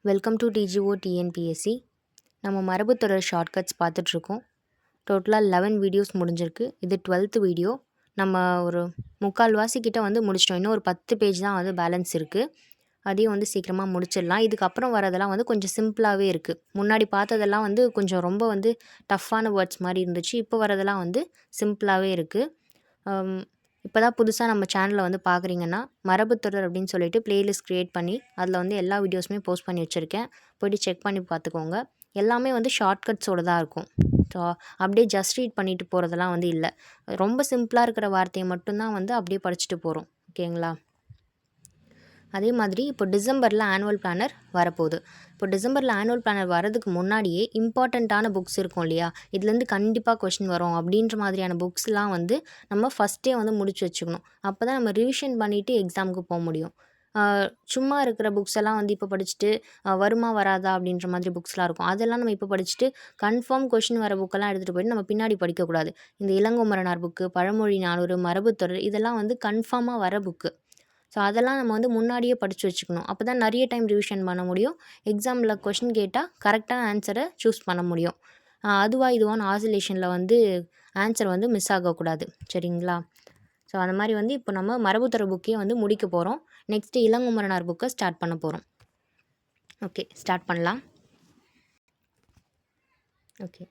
Welcome to DGO TNPSC. நம்ம மரபுத்தொடர் shortcuts பார்த்துட்ருக்கோம். டோட்டலாக 11 வீடியோஸ் முடிஞ்சிருக்கு. இது 12th வீடியோ. நம்ம ஒரு 3/4 கிட்ட வந்து முடிச்சிட்டோம். இன்னும் ஒரு 10 பேஜ் தான் வந்து பேலன்ஸ் இருக்குது. அதையும் வந்து சீக்கிரமாக முடிச்சிடலாம். இதுக்கப்புறம் வரதெல்லாம் வந்து கொஞ்சம் சிம்பிளாகவே இருக்குது. முன்னாடி பார்த்ததெல்லாம் வந்து கொஞ்சம் ரொம்ப வந்து டஃப்பான வேர்ட்ஸ் மாதிரி இருந்துச்சு. இப்போ வரதெல்லாம் வந்து சிம்பிளாகவே இருக்குது. இப்போ தான் புதுசாக நம்ம சேனலை வந்து பார்க்குறீங்கன்னா மரபுத்தொடர் அப்படின்னு சொல்லிட்டு பிளேலிஸ்ட் க்ரியேட் பண்ணி அதில் வந்து எல்லா வீடியோஸுமே போஸ்ட் பண்ணி வச்சுருக்கேன். போய்ட்டு செக் பண்ணி பார்த்துக்கோங்க. எல்லாமே வந்து ஷார்ட்கட்ஸோடு தான் இருக்கும். ஸோ அப்படியே ஜஸ்ட் ரீட் பண்ணிட்டு போகிறதெல்லாம் வந்து இல்லை. ரொம்ப சிம்பிளாக இருக்கிற வார்த்தையை மட்டும்தான் வந்து அப்படியே படிச்சுட்டு போகிறோம். ஓகேங்களா? அதே மாதிரி இப்போ டிசம்பரில் ஆனுவல் பிளானர் வரப்போகுது. இப்போ டிசம்பரில் ஆனுவல் பிளானர் வரதுக்கு முன்னாடியே இம்பார்ட்டண்ட்டான புக்ஸ் இருக்கும் இல்லையா, இதுலேருந்து கண்டிப்பாக கொஷின் வரும் அப்படின்ற மாதிரியான புக்ஸ்லாம் வந்து நம்ம ஃபஸ்ட்டே வந்து முடிச்சு வச்சுக்கணும். அப்போ தான் நம்ம ரிவிஷன் பண்ணிவிட்டு எக்ஸாமுக்கு போக முடியும். சும்மா இருக்கிற புக்ஸ் எல்லாம் வந்து இப்போ படிச்சுட்டு வருமா வராதா அப்படின்ற மாதிரி புக்ஸ்லாம் இருக்கும். அதெல்லாம் நம்ம இப்போ படிச்சுட்டு கன்ஃபார்ம் கொஷின் வர புக்கெல்லாம் எடுத்துகிட்டு போய்ட்டு நம்ம பின்னாடி படிக்கக்கூடாது. இந்த இளங்கோமரனார் புக்கு, பழமொழி 400, மரபுத்தொடர் இதெல்லாம் வந்து கன்ஃபார்மாக வர புக்கு. ஸோ அதெல்லாம் நம்ம வந்து முன்னாடியே படித்து வச்சுக்கணும். அப்போ தான் நிறைய டைம் ரிவிஷன் பண்ண முடியும். எக்ஸாமில் கொஷின் கேட்டால் கரெக்டான ஆன்சரை சூஸ் பண்ண முடியும். அதுவா இதுவான ஆசிலேஷனில் வந்து ஆன்சர் வந்து மிஸ் ஆகக்கூடாது. சரிங்களா? ஸோ அந்த மாதிரி வந்து இப்போ நம்ம மரபுத்தொடர் புக்கையே வந்து முடிக்க போகிறோம். நெக்ஸ்ட்டு இளங்குமரனார் புக்கை ஸ்டார்ட் பண்ண போகிறோம். ஓகே, ஸ்டார்ட் பண்ணலாம். ஓகே,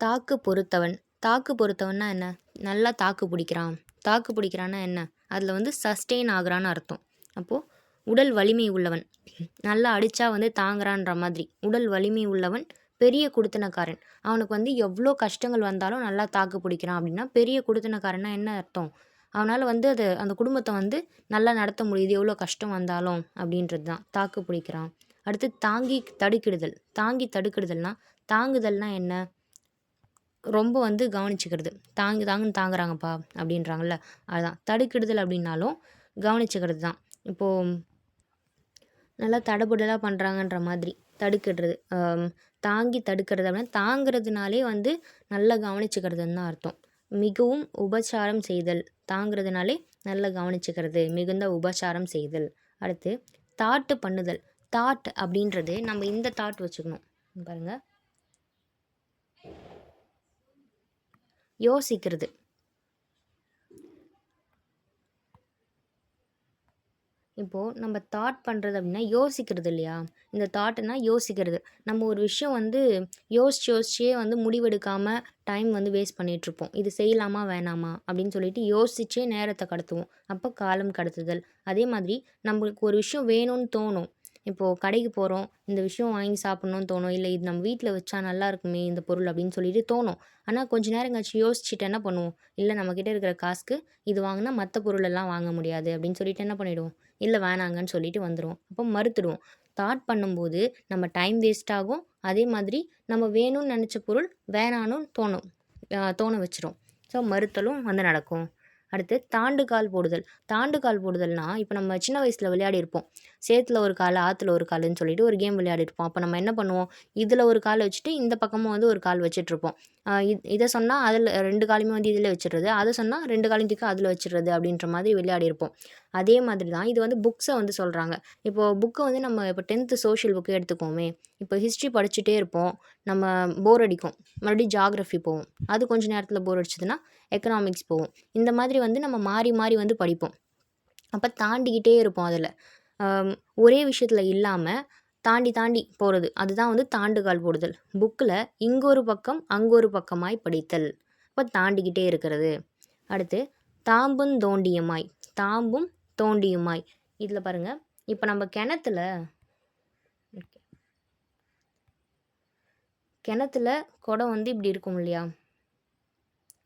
தாக்கு பொறுத்தவன். தாக்கு பொறுத்தவன்னா என்ன? நல்லா தாக்கு பிடிக்கிறான். தாக்கு பிடிக்கிறான்னா என்ன? அதில் வந்து சஸ்டெயின் ஆகுறான்னு அர்த்தம். அப்போது உடல் வலிமை உள்ளவன், நல்லா அடித்தா வந்து தாங்குறான்ற மாதிரி உடல் வலிமை உள்ளவன், பெரிய குடித்தனக்காரன். அவனுக்கு வந்து எவ்வளோ கஷ்டங்கள் வந்தாலும் நல்லா தாக்கு பிடிக்கிறான் அப்படின்னா பெரிய குடித்தனக்காரன்னா என்ன அர்த்தம்? அவனால் வந்து அந்த குடும்பத்தை வந்து நல்லா நடத்த முடியுது எவ்வளோ கஷ்டம் வந்தாலும் அப்படின்றது தான் தாக்கு பிடிக்கிறான். அடுத்து தாங்கி தடுக்கிடுதல். தாங்கி தடுக்கிடுதல்னால் தாங்குதல்னால் என்ன? ரொம்ப வந்து கவனிச்சுக்கிறது. தாங்குன்னு தாங்குறாங்கப்பா அப்படின்றாங்கல்ல, அதுதான். தடுக்கிடுதல் அப்படின்னாலும் கவனிச்சுக்கிறது தான். இப்போது நல்லா தடபுடலாக பண்ணுறாங்கன்ற மாதிரி தடுக்கிடுறது. தாங்கி தடுக்கிறது அப்படின்னா தாங்கிறதுனாலே வந்து நல்லா கவனிச்சுக்கிறதுன்னு தான் அர்த்தம். மிகவும் உபசாரம் செய்தல். தாங்கிறதுனாலே நல்லா கவனிச்சுக்கிறது, மிகுந்த உபசாரம் செய்தல். அடுத்து தாட்டு பண்ணுதல். தாட் அப்படின்றது நம்ம இந்த தாட் வச்சுக்கணும். பாருங்கள், யோசிக்கிறது. இப்போது நம்ம தாட் பண்ணுறது அப்படின்னா யோசிக்கிறது இல்லையா? இந்த தாட்டுன்னா யோசிக்கிறது. நம்ம ஒரு விஷயம் வந்து யோசிச்சே வந்து முடிவெடுக்காமல் டைம் வந்து வேஸ்ட் பண்ணிகிட்ருப்போம். இது செய்யலாமா வேணாமா அப்படின்னு சொல்லிட்டு யோசிச்சே நேரத்தை கடத்துவோம். அப்போ காலம் கடத்துதல். அதே மாதிரி நம்மளுக்கு ஒரு விஷயம் வேணும்னு தோணும். இப்போது கடைக்கு போகிறோம், இந்த விஷயம் வாங்கி சாப்பிட்ணுன்னு தோணும். இல்லை இது நம்ம வீட்டில் வச்சா நல்லா இருக்குமே இந்த பொருள் அப்படின்னு சொல்லிட்டு தோணும். ஆனால் கொஞ்ச நேரம் கழிச்சு யோசிச்சுட்டு என்ன பண்ணுவோம்? இல்லை நம்மக்கிட்ட இருக்கிற காசுக்கு இது வாங்கினா மற்ற பொருளெல்லாம் வாங்க முடியாது அப்படின்னு சொல்லிட்டு என்ன பண்ணிவிடுவோம்? இல்லை வேணாங்கன்னு சொல்லிட்டு வந்துடுவோம். அப்போ மறுத்துடுவோம். தாட் பண்ணும்போது நம்ம டைம் வேஸ்ட் ஆகும். அதே மாதிரி நம்ம வேணும்னு நினச்ச பொருள் வேணான்னு தோண வச்சிரும். ஸோ மறுத்தலும் வந்து நடக்கும். அடுத்து தாண்டுகால் போடுதல். தாண்டுகால் போடுதல்னால் இப்போ நம்ம சின்ன வயசில் விளையாடிருப்போம். சேத்துல ஒரு கால் ஆற்றுல ஒரு காலுன்னு சொல்லிட்டு ஒரு கேம் விளையாடிருப்போம். அப்போ நம்ம என்ன பண்ணுவோம்? இதில் ஒரு கால் வச்சுட்டு இந்த பக்கமும் வந்து ஒரு கால் வச்சிட்ருப்போம். இதை சொன்னால் அதில் 2 காலையுமே வந்து இதில் வச்சிடுறது, அதை சொன்னால் 2 காலையும் தூக்கி அதில் வச்சிடுறது அப்படின்ற மாதிரி விளையாடிருப்போம். அதே மாதிரி தான் இது வந்து புக்ஸை வந்து சொல்கிறாங்க. இப்போது புக்கை வந்து நம்ம இப்போ 10th சோஷியல் புக்கு எடுத்துக்கோமே. இப்போ ஹிஸ்ட்ரி படிச்சுட்டே இருப்போம், நம்ம போர் அடிக்கும், மறுபடியும் ஜாகிரஃபி போவோம். அது கொஞ்சம் நேரத்தில் போர் அடிச்சதுன்னா எக்கனாமிக்ஸ் போவோம். இந்த மாதிரி வந்து நம்ம மாறி மாறி வந்து படிப்போம். அப்போ தாண்டிக்கிட்டே இருப்போம். அதில் ஒரே விஷயத்தில் இல்லாமல் தாண்டி போகிறது, அதுதான் வந்து தாண்டுகால் போடுதல். புக்கில் இங்கொரு பக்கம் அங்கொரு பக்கமாய் படித்தல். இப்போ தாண்டிக்கிட்டே இருக்கிறது. அடுத்து தாம்பும் தோண்டியுமாய். தாம்பும் தோண்டியுமாய். இதில் பாருங்கள், இப்போ நம்ம கிணத்துல குடம் வந்து இப்படி இருக்கும் இல்லையா?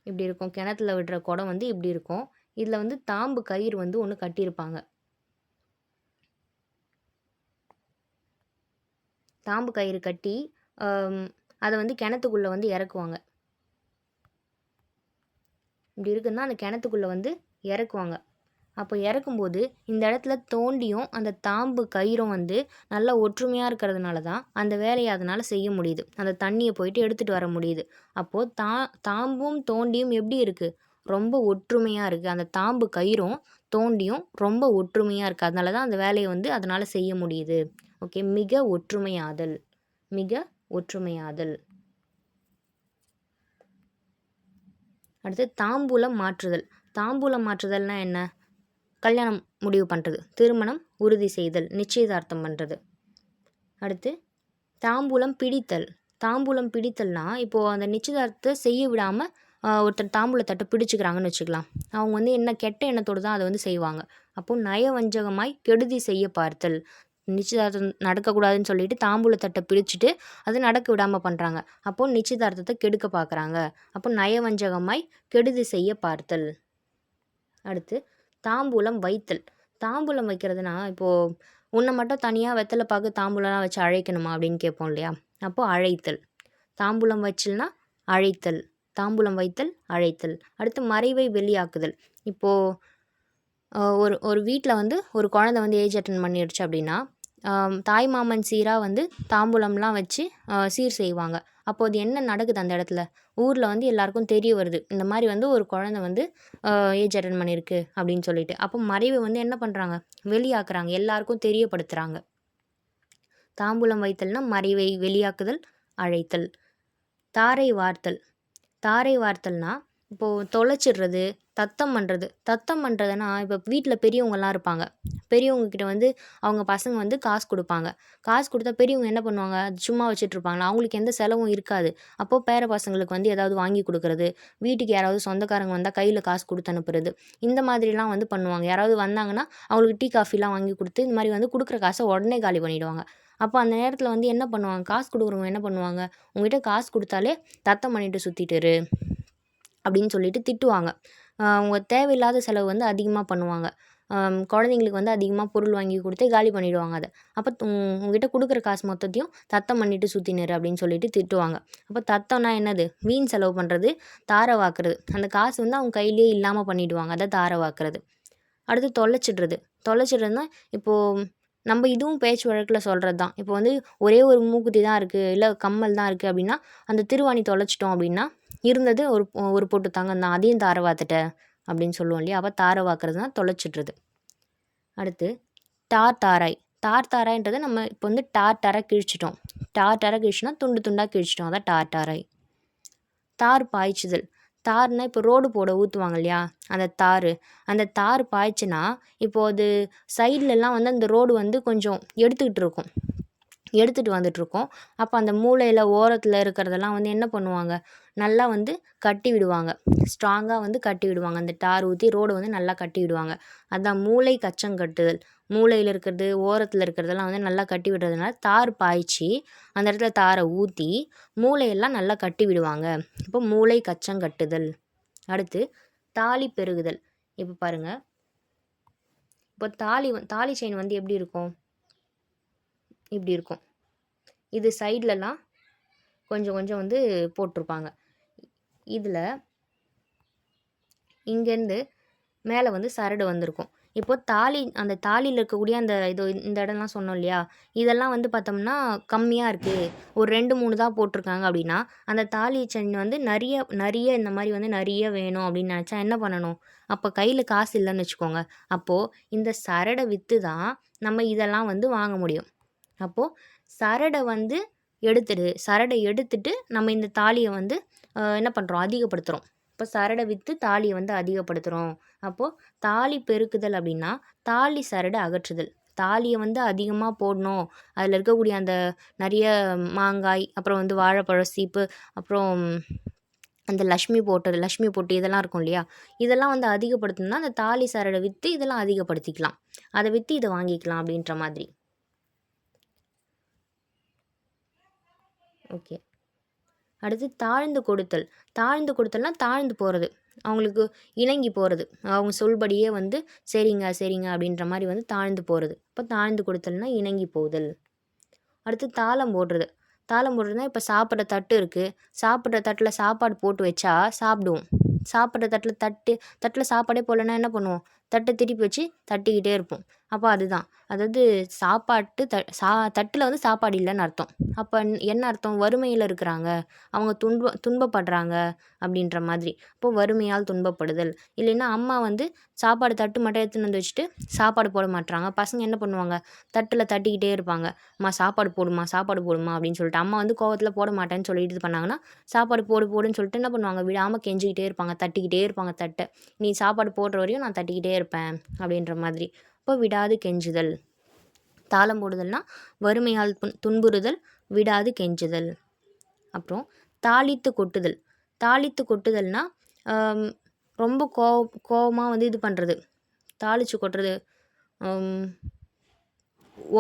இப்படி இருக்கும். கிணத்துல விடுற குடம் வந்து இப்படி இருக்கும். இதில் வந்து தாம்பு கயிறு வந்து ஒன்று கட்டியிருப்பாங்க. தாம்பு கயிறு கட்டி அதை வந்து கிணத்துக்குள்ளே வந்து இறக்குவாங்க. இப்படி இருக்குன்னா அந்த கிணத்துக்குள்ளே வந்து இறக்குவாங்க. அப்போ இறக்கும்போது இந்த இடத்துல தோண்டியும் அந்த தாம்பு கயிறும் வந்து நல்லா ஒற்றுமையாக இருக்கிறதுனால தான் அந்த வேலையை அதனால் செய்ய முடியுது. அந்த தண்ணியை போயிட்டு எடுத்துகிட்டு வர முடியுது. அப்போது தாம்பும் தோண்டியும் எப்படி இருக்குது? ரொம்ப ஒற்றுமையாக இருக்குது. அந்த தாம்பு கயிறும் தோண்டியும் ரொம்ப ஒற்றுமையாக இருக்குது. அதனால தான் அந்த வேலையை வந்து அதனால் செய்ய முடியுது ஓகே, மிக ஒற்றுமையாதல். மிக ஒற்றுமையாதல். அடுத்து தாம்பூலம் மாற்றுதல். தாம்பூலம் மாற்றுதல்னா என்ன? கல்யாணம் முடிவு பண்ணுறது, திருமணம் உறுதி செய்தல், நிச்சயதார்த்தம் பண்ணுறது. அடுத்து தாம்பூலம் பிடித்தல். தாம்பூலம் பிடித்தல்னா இப்போது அந்த நிச்சயதார்த்தத்தை செய்ய விடாமல் ஒருத்தர் தாம்பூலத்தட்டை பிடிச்சிக்கிறாங்கன்னு வச்சுக்கலாம். அவங்க வந்து என்ன கெட்ட எண்ணத்தோடு தான் அதை வந்து செய்வாங்க. அப்போது நயவஞ்சகமாய் கெடுதி செய்ய பார்த்தல். நிச்சயதார்த்தம் நடக்கக்கூடாதுன்னு சொல்லிட்டு தாம்பூலத்தட்டை பிடிச்சிட்டு அது நடக்க விடாமல் பண்ணுறாங்க. அப்போது நிச்சயதார்த்தத்தை கெடுக்க பார்க்குறாங்க. அப்போ நயவஞ்சகமாய் கெடுதி செய்ய பார்த்தல். அடுத்து தாம்பூலம் வைத்தல். தாம்பூலம் வைக்கிறதுனா இப்போது உன்னை மட்டும் தனியாக வெத்தலை பாக்கு தாம்பூலம்லாம் வச்சு அழைக்கணுமா அப்படின்னு கேட்போம் இல்லையா? அப்போது அழைத்தல். தாம்பூலம் வச்சில்னா அழைத்தல். தாம்பூலம் வைத்தல், அழைத்தல். அடுத்து மறைவை வெளியாக்குதல். இப்போது ஒரு ஒரு வீட்டில் வந்து ஒரு குழந்தை வந்து ஏஜ் அட்டன் பண்ணிடுச்சு அப்படின்னா தாய் மாமன் சீராக வந்து தாம்பூலம்லாம் வச்சு சீர் செய்வாங்க. அப்போது அது என்ன நடக்குது அந்த இடத்துல? ஊரில் வந்து எல்லாருக்கும் தெரிய வருது, இந்த மாதிரி வந்து ஒரு குழந்தை வந்து ஏஜ் அட்டன் பண்ணியிருக்கு அப்படின்னு சொல்லிட்டு. அப்போ மறைவை வந்து என்ன பண்ணுறாங்க? வெளியாக்குறாங்க, எல்லாருக்கும் தெரியப்படுத்துகிறாங்க. தாம்பூலம் வைத்தல்னா மறைவை வெளியாக்குதல், அழைத்தல். தாரை வார்த்தல். தாரை வார்த்தல்னா இப்போது தொலைச்சிடுறது, தத்தம் பண்ணுறது. தத்தம் பண்ணுறதுனா இப்போ வீட்டில் பெரியவங்கலாம் இருப்பாங்க. பெரியவங்கக்கிட்ட வந்து அவங்க பசங்க வந்து காசு கொடுப்பாங்க. காசு கொடுத்தா பெரியவங்க என்ன பண்ணுவாங்க? அது சும்மா வச்சுட்ருப்பாங்களா? அவங்களுக்கு எந்த செலவும் இருக்காது. அப்போது பேர பசங்களுக்கு வந்து ஏதாவது வாங்கி கொடுக்குறது, வீட்டுக்கு யாராவது சொந்தக்காரங்க வந்தால் கையில் காசு கொடுத்து அனுப்புறது, இந்த மாதிரிலாம் வந்து பண்ணுவாங்க. யாராவது வந்தாங்கன்னா அவங்களுக்கு டீ காஃபிலாம் வாங்கி கொடுத்து இந்த மாதிரி வந்து கொடுக்குற காசை உடனே காலி பண்ணிவிடுவாங்க. அப்போ அந்த நேரத்தில் வந்து என்ன பண்ணுவாங்க? காசு கொடுக்குறவங்க என்ன பண்ணுவாங்க? உங்ககிட்ட காசு கொடுத்தாலே தத்தம் பண்ணிட்டு சுற்றிட்டு இரு அப்படின்னு சொல்லிட்டு திட்டுவாங்க. அவங்க தேவையில்லாத செலவு வந்து அதிகமாக பண்ணுவாங்க. குழந்தைங்களுக்கு வந்து அதிகமாக பொருள் வாங்கி கொடுத்து காலி பண்ணிவிடுவாங்க அதை. அப்போ உங்ககிட்ட கொடுக்குற காசு மொத்தத்தையும் தத்தம் பண்ணிட்டு சுற்றினிரு அப்படின்னு சொல்லிட்டு திட்டுவாங்க. அப்போ தத்தம்னா என்னது? வீண் செலவு பண்ணுறது, தாரவாக்குறது. அந்த காசு வந்து அவங்க கையிலேயே இல்லாமல் பண்ணிவிடுவாங்க, அதை தாரவாக்குறது. அடுத்து தொலைச்சிடுறது. தொலைச்சிடுறதுனா இப்போது நம்ம இதுவும் பேச்சு வழக்கில் சொல்கிறது தான். இப்போ வந்து ஒரே ஒரு மூக்குத்தி தான் இருக்குது, இல்லை கம்மல் தான் இருக்குது அப்படின்னா அந்த திருவாணி தொலைச்சிட்டோம் அப்படின்னா இருந்தது ஒரு பொட்டு தங்கம் தான், அதையும் தாரவாத்துட்ட அப்படின்னு சொல்லுவோம் இல்லையா? அப்போ தாரவாக்குறதுனா தொலைச்சிடுறது. அடுத்து டார் தாராய். டார் தாராய்ன்றது நம்ம இப்போ வந்து டார் டாராக கிழிச்சிட்டோம். டார் டாராக கிழிச்சினா துண்டு துண்டாக கிழிச்சிட்டோம், அதான் டார் டாராய். தார் பாய்ச்சுதல். தார்னா இப்போ ரோடு போட ஊற்றுவாங்க இல்லையா? அந்த தார் பாய்ச்சுனா இப்போது அது சைட்லலாம் வந்து அந்த ரோடு வந்து கொஞ்சம் எடுத்துகிட்டு வந்துட்டுருக்கோம். அப்போ அந்த மூலையில் ஓரத்தில் இருக்கிறதெல்லாம் வந்து என்ன பண்ணுவாங்க? நல்லா வந்து கட்டி விடுவாங்க. ஸ்ட்ராங்காக வந்து கட்டி விடுவாங்க. அந்த டார் ஊற்றி ரோடு வந்து நல்லா கட்டி விடுவாங்க. அதான் மூலை கச்சம் கட்டுதல். மூலையில் இருக்கிறது, ஓரத்தில் இருக்கிறதெல்லாம் வந்து நல்லா கட்டி விடுறதுனால தார் பாய்ச்சி அந்த இடத்துல தாரை ஊற்றி மூலையெல்லாம் நல்லா கட்டி விடுவாங்க. இப்போ மூலை கச்சம் கட்டுதல். அடுத்து தாலி பெருகுதல். இப்போ பாருங்கள், இப்போ தாலி செயின் வந்து எப்படி இருக்கும்? இப்படி இருக்கும். இது சைட்லலாம் கொஞ்சம் கொஞ்சம் வந்து போட்டிருப்பாங்க. இதில் இங்கேருந்து மேலே வந்து சரடு வந்திருக்கும். இப்போது அந்த தாலியில் இருக்கக்கூடிய இந்த இடம்லாம் சொன்னோம் இல்லையா? இதெல்லாம் வந்து பார்த்தோம்னா கம்மியாக இருக்குது, ஒரு 2, 3 தான் போட்டிருக்காங்க அப்படின்னா அந்த தாலி செயின் வந்து நிறைய இந்த மாதிரி வந்து நிறைய வேணும் அப்படின்னு நினச்சா என்ன பண்ணணும்? அப்போ கையில் காசு இல்லைன்னு வச்சுக்கோங்க. அப்போது இந்த சரடை விற்று தான் நம்ம இதெல்லாம் வந்து வாங்க முடியும். அப்போது சரடை எடுத்துட்டு நம்ம இந்த தாலியை வந்து என்ன பண்ணுறோம்? அதிகப்படுத்துகிறோம். இப்போ சரடை விற்று தாலியை வந்து அதிகப்படுத்துகிறோம். அப்போது தாலி பெருக்குதல் அப்படின்னா தாலி சரடை அகற்றுதல். தாலியை வந்து அதிகமாக போடணும், அதில் இருக்கக்கூடிய அந்த நிறைய மாங்காய், அப்புறம் வந்து வாழைப்பழம் சீப்பு, அப்புறம் அந்த லக்ஷ்மி பொட்டு இதெல்லாம் இருக்கும் இல்லையா? இதெல்லாம் வந்து அதிகப்படுத்தணும்னா அந்த தாலி சரடை விற்று இதெல்லாம் அதிகப்படுத்திக்கலாம். அதை விற்று இதை வாங்கிக்கலாம் அப்படின்ற மாதிரி. ஓகே. அடுத்து தாழ்ந்து கொடுத்தல். தாழ்ந்து கொடுத்தல்னால் தாழ்ந்து போகிறது, அவங்களுக்கு இணங்கி போகிறது. அவங்க சொல்படியே வந்து சரிங்க சரிங்க அப்படின்ற மாதிரி வந்து தாழ்ந்து போகிறது. இப்போ தாழ்ந்து கொடுத்தல்னா இணங்கி போதல். அடுத்து தாளம் போடுறது. தாளம் போடுறதுனா இப்போ சாப்பிட்ற தட்டு இருக்குது, சாப்பிட்ற தட்டில் சாப்பாடு போட்டு வச்சா சாப்பிடுவோம். சாப்பிட்ற தட்டில் சாப்பாடே போடலன்னா என்ன பண்ணுவோம்? தட்டை திருப்பி வச்சு தட்டிக்கிட்டே இருப்போம். அப்போ அதுதான். அதாவது சாப்பாட்டு தட்டில் வந்து சாப்பாடு இல்லைன்னு அர்த்தம். அப்போ என்ன அர்த்தம்? வறுமையில் இருக்கிறாங்க, அவங்க துன்பப்படுறாங்க அப்படின்ற மாதிரி. அப்போ வறுமையால் துன்பப்படுதல். இல்லைன்னா அம்மா வந்து சாப்பாடு தட்டு மட்டும் எடுத்துன்னு வந்து வச்சுட்டு சாப்பாடு போட மாட்றாங்க. பசங்க என்ன பண்ணுவாங்க? தட்டில் தட்டிக்கிட்டே இருப்பாங்க. "அம்மா சாப்பாடு போடுமா, சாப்பாடு போடுமா" அப்படின்னு சொல்லிட்டு. அம்மா வந்து கோவத்தில் போட மாட்டேன்னு சொல்லிட்டு இது பண்ணாங்கன்னா, சாப்பாடு போடு போடுன்னு சொல்லிட்டு என்ன பண்ணுவாங்க? விடாமல் கெஞ்சிக்கிட்டே இருப்பாங்க. தட்டிக்கிட்டே இருப்பாங்க தட்டை. "நீ சாப்பாடு போடுற வரையும் நான் தட்டிக்கிட்டே இருப்பேன்" அப்படின்ற மாதிரி. அப்போ விடாது கெஞ்சுதல். தாளம் போடுதல்னா வறுமையால் துன்புறுதல், விடாது கெஞ்சுதல். அப்புறம் தாளித்து கொட்டுதல். தாளித்து கொட்டுதல்னா ரொம்ப கோவமாக வந்து இது பண்ணுறது, தாளித்து கொட்டுறது.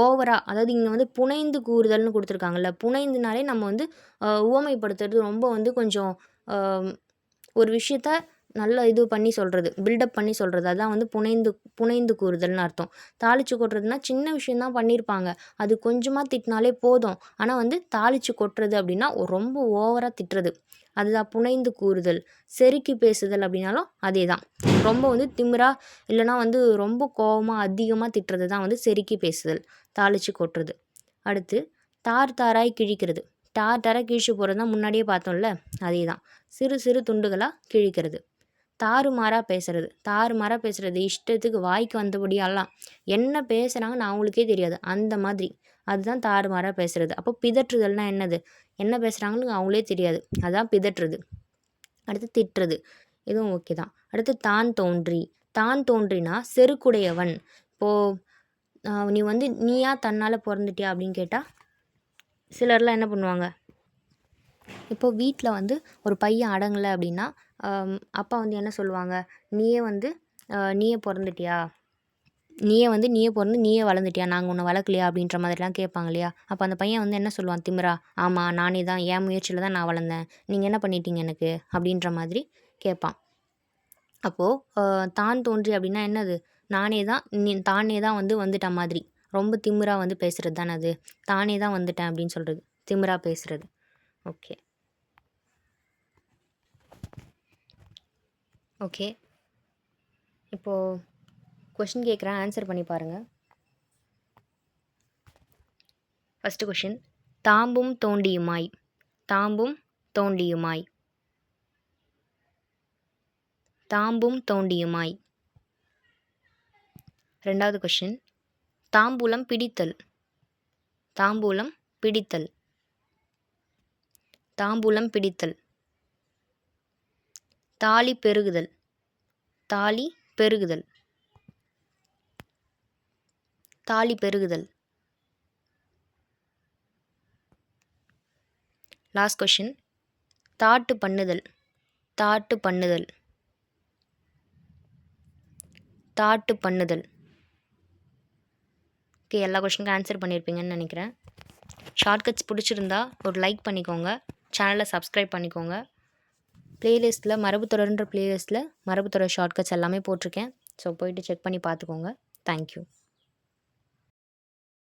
ஓவரா, அதாவது இங்கே வந்து புனைந்து கூறுதல்னு கொடுத்துருக்காங்கல்ல. புனைந்துனாலே நம்ம வந்து உவமைப்படுத்துறது ரொம்ப வந்து கொஞ்சம் ஒரு விஷயத்த நல்லா இது பண்ணி சொல்கிறது, பில்டப் பண்ணி சொல்கிறது. அதான் வந்து புனைந்து கூறுதல்னு அர்த்தம். தாளித்து கொட்டுறதுனா சின்ன விஷயம் தான் பண்ணியிருப்பாங்க, அது கொஞ்சமாக திட்டினாலே போதும். ஆனால் வந்து தாளித்து கொட்டுறது அப்படின்னா ரொம்ப ஓவராக திட்டுறது, அதுதான் புனைந்து கூறுதல். செருக்கி பேசுதல் அப்படின்னாலும் அதே தான். ரொம்ப வந்து திமிரா இல்லைனா வந்து ரொம்ப கோவமாக அதிகமாக திட்டுறது தான் வந்து செருக்கி பேசுதல், தாளித்து கொட்டுறது. அடுத்து தார் தாராய் கிழிக்கிறது. தார் தாராக கிழிச்சு போகிறது தான் முன்னாடியே பார்த்தோம்ல, அதே தான். சிறு சிறு துண்டுகளாக கிழிக்கிறது. தாறுமாறாக பேசுகிறது. தாறுமாறாக பேசுகிறது, இஷ்டத்துக்கு வாய்க்கு வந்தபடியெல்லாம் என்ன பேசுகிறாங்கன்னு அவங்களுக்கே தெரியாது, அந்த மாதிரி. அதுதான் தாறுமாறாக பேசுகிறது. அப்போ பிதற்றுதல்னால் என்னது? என்ன பேசுகிறாங்கன்னு அவங்களே தெரியாது, அதான் பிதற்றுறது. அடுத்து திட்டுறது, இதுவும் ஓகே தான். அடுத்து தான் தோன்றி. தான் தோன்றினா செருக்குடையவன். இப்போது நீ வந்து நீயா தன்னால் பிறந்துட்டியா அப்படின்னு கேட்டால் சிலர்லாம் என்ன பண்ணுவாங்க? இப்போ வீட்டில் வந்து ஒரு பையன் அடங்கலை அப்படின்னா அப்பா வந்து என்ன சொல்லுவாங்க? நீயே பிறந்துட்டியா, நீயே பிறந்து நீயே வளர்ந்துட்டியா, நாங்கள் உன்னை வளர்க்கலையா அப்படின்ற மாதிரிலாம் கேட்பாங்க இல்லையா? அப்போ அந்த பையன் வந்து என்ன சொல்லுவான் திமிரா? ஆமாம், நானே தான், என் முயற்சியில் தான் நான் வளர்ந்தேன், நீங்கள் என்ன பண்ணிட்டீங்க எனக்கு அப்படின்ற மாதிரி கேட்பான். அப்போது தான் தோன்றி அப்படின்னா என்னது? தானே தான் வந்து வந்துட்ட மாதிரி, ரொம்ப திமிரா வந்து பேசுகிறது தானே அது. தானே தான் வந்துட்டேன் அப்படின்னு சொல்கிறது, திமிரா பேசுகிறது. ஓகே, இப்போது கொஷின் கேட்குறேன், ஆன்சர் பண்ணி பாருங்கள். ஃபஸ்ட்டு கொஷின், தாம்பும் தோண்டியுமாய். தாம்பும் தோண்டியுமாய். தாம்பும் தோண்டியுமாய். ரெண்டாவது கொஷின், தாம்பூலம் பிடித்தல். தாம்பூலம் பிடித்தல். தாம்பூலம் பிடித்தல். தாலி பெருகுதல். தாலி பெருகுதல். தாலி பெருகுதல். லாஸ்ட் கொஷின், தாட்டு பண்ணுதல். தாட்டு பண்ணுதல். தாட்டு பண்ணுதல். ஓகே, எல்லா கொஷினுக்கும் ஆன்சர் பண்ணியிருப்பீங்கன்னு நினைக்கிறேன். ஷார்ட்கட்ஸ் பிடிச்சிருந்தா ஒரு லைக் பண்ணிக்கோங்க, சேனலை சப்ஸ்கிரைப் பண்ணிக்கோங்க. ப்ளேலிஸ்ட்டில் மரபுத்தொடர்ன்ற ப்ளேலிஸ்ட்டில் மரபுத்தொடர் ஷார்ட்கட்ஸ் எல்லாமே போட்டிருக்கேன். ஸோ போயிட்டு செக் பண்ணி பார்த்துக்கோங்க. தேங்க்யூ.